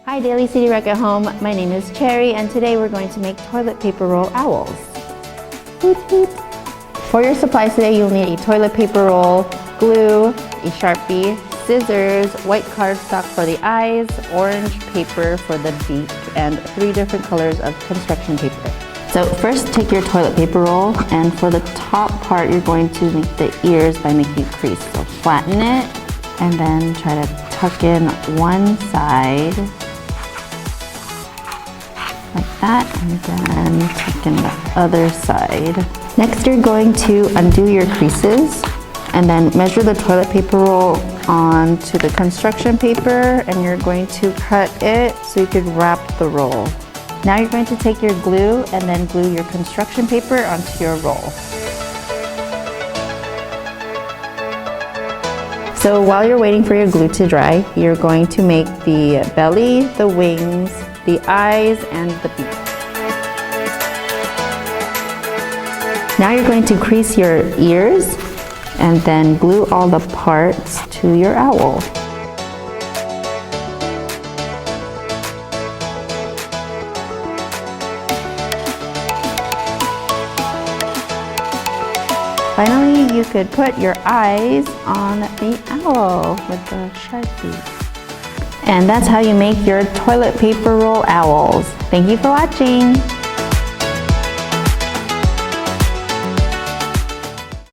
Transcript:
Hi Daily City Rec at Home, my name is Cherry and today we're going to make toilet paper roll owls. Hoot hoot. For your supplies today you'll need a toilet paper roll, glue, a Sharpie, scissors, white cardstock for the eyes, orange paper for the beak, and 3 different colors of construction paper. So first take your toilet paper roll and for the top part you're going to make the ears by making a crease. So flatten it and then try to tuck in one side like that, and then tuck in the other side. Next you're going to undo your creases and then measure the toilet paper roll onto the construction paper and you're going to cut it so you can wrap the roll. Now you're going to take your glue and then glue your construction paper onto your roll. So while you're waiting for your glue to dry, you're going to make the belly, the wings, the eyes, and the beak. Now you're going to crease your ears and then glue all the parts to your owl. Finally, you could put your eyes on the owl with the Sharpie. And that's how you make your toilet paper roll owls. Thank you for watching.